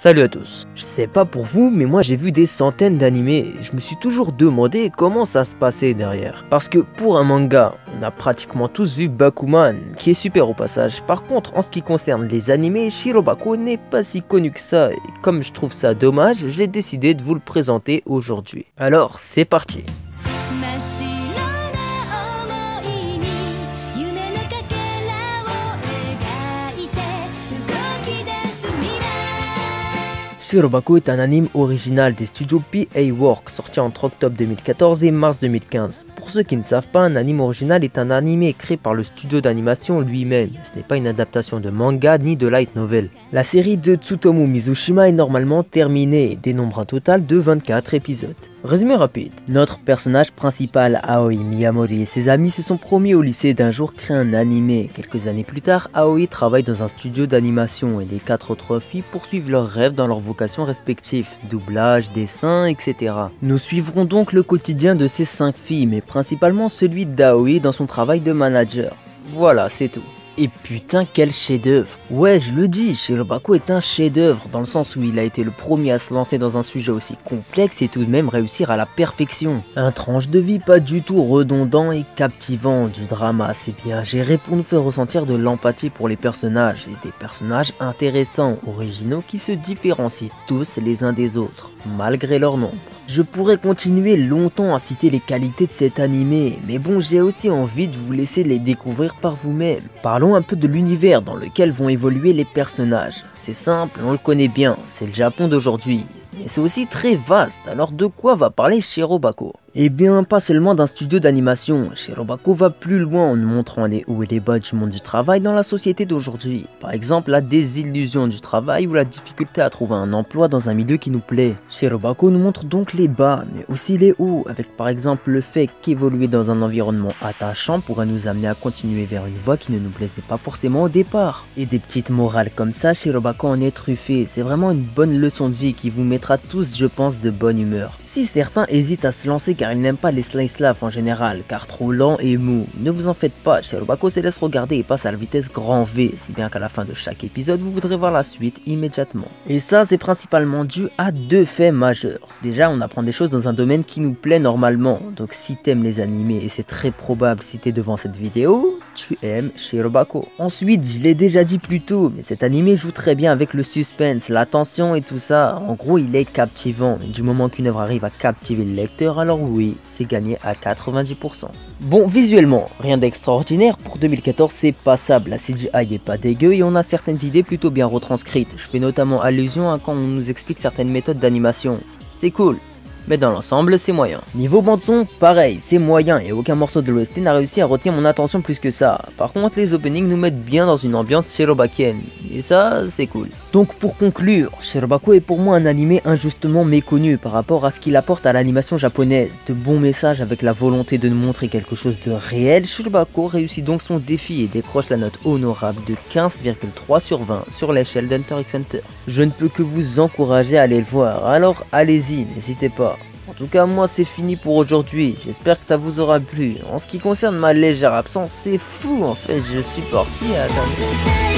Salut à tous. Je sais pas pour vous, mais moi j'ai vu des centaines d'animés et je me suis toujours demandé comment ça se passait derrière. Parce que pour un manga, on a pratiquement tous vu Bakuman, qui est super au passage. Par contre, en ce qui concerne les animés, Shirobako n'est pas si connu que ça et comme je trouve ça dommage, j'ai décidé de vous le présenter aujourd'hui. Alors, c'est parti. Shirobako est un anime original des studios PA Works, sorti entre octobre 2014 et mars 2015. Pour ceux qui ne savent pas, un anime original est un animé créé par le studio d'animation lui-même. Ce n'est pas une adaptation de manga ni de light novel. La série de Tsutomu Mizushima est normalement terminée et dénombre un total de 24 épisodes. Résumé rapide, notre personnage principal Aoi Miyamori et ses amis se sont promis au lycée d'un jour créer un animé. Quelques années plus tard, Aoi travaille dans un studio d'animation et les 4 autres filles poursuivent leurs rêves dans leurs vocations respectives, doublage, dessin, etc. Nous suivrons donc le quotidien de ces 5 filles, mais principalement celui d'Aoi dans son travail de manager. Voilà, c'est tout. Et putain quel chef-d'œuvre. Ouais, je le dis, Shirobako est un chef-d'œuvre dans le sens où il a été le premier à se lancer dans un sujet aussi complexe et tout de même réussir à la perfection. Un tranche de vie pas du tout redondant et captivant, du drama assez bien géré pour nous faire ressentir de l'empathie pour les personnages et des personnages intéressants, originaux qui se différencient tous les uns des autres, malgré leur nombre. Je pourrais continuer longtemps à citer les qualités de cet animé, mais bon, j'ai aussi envie de vous laisser les découvrir par vous-même. Parlons un peu de l'univers dans lequel vont évoluer les personnages. C'est simple, on le connaît bien, c'est le Japon d'aujourd'hui. Mais c'est aussi très vaste, alors de quoi va parler Shirobako? Eh bien, pas seulement d'un studio d'animation, Shirobako va plus loin en nous montrant les hauts et les bas du monde du travail dans la société d'aujourd'hui. Par exemple, la désillusion du travail ou la difficulté à trouver un emploi dans un milieu qui nous plaît. Shirobako nous montre donc les bas, mais aussi les hauts, avec par exemple le fait qu'évoluer dans un environnement attachant pourrait nous amener à continuer vers une voie qui ne nous plaisait pas forcément au départ. Et des petites morales comme ça, Shirobako en est truffé, c'est vraiment une bonne leçon de vie qui vous mettra tous, je pense, de bonne humeur. Si certains hésitent à se lancer car ils n'aiment pas les slice life en général, car trop lent et mou, ne vous en faites pas, Shirobako se laisse regarder et passe à la vitesse grand V, si bien qu'à la fin de chaque épisode vous voudrez voir la suite immédiatement. Et ça c'est principalement dû à deux faits majeurs. Déjà on apprend des choses dans un domaine qui nous plaît normalement, donc si t'aimes les animés et c'est très probable si t'es devant cette vidéo, tu aimes Shirobako. Ensuite, je l'ai déjà dit plus tôt, mais cet animé joue très bien avec le suspense, la tension et tout ça. En gros, il est captivant. Et du moment qu'une œuvre arrive à captiver le lecteur, alors oui, c'est gagné à 90%. Bon, visuellement, rien d'extraordinaire. Pour 2014, c'est passable. La CGI est pas dégueu et on a certaines idées plutôt bien retranscrites. Je fais notamment allusion à quand on nous explique certaines méthodes d'animation. C'est cool. Mais dans l'ensemble, c'est moyen. Niveau bande-son, pareil, c'est moyen et aucun morceau de l'OST n'a réussi à retenir mon attention plus que ça. Par contre, les openings nous mettent bien dans une ambiance shirobakienne, et ça, c'est cool. Donc pour conclure, Shirobako est pour moi un animé injustement méconnu par rapport à ce qu'il apporte à l'animation japonaise. De bons messages avec la volonté de nous montrer quelque chose de réel, Shirobako réussit donc son défi et décroche la note honorable de 15,3 sur 20 sur l'échelle d'Hunter x Hunter. Je ne peux que vous encourager à aller le voir, alors allez-y, n'hésitez pas. En tout cas, moi c'est fini pour aujourd'hui, j'espère que ça vous aura plu. En ce qui concerne ma légère absence, c'est fou en fait, je suis parti à attendre.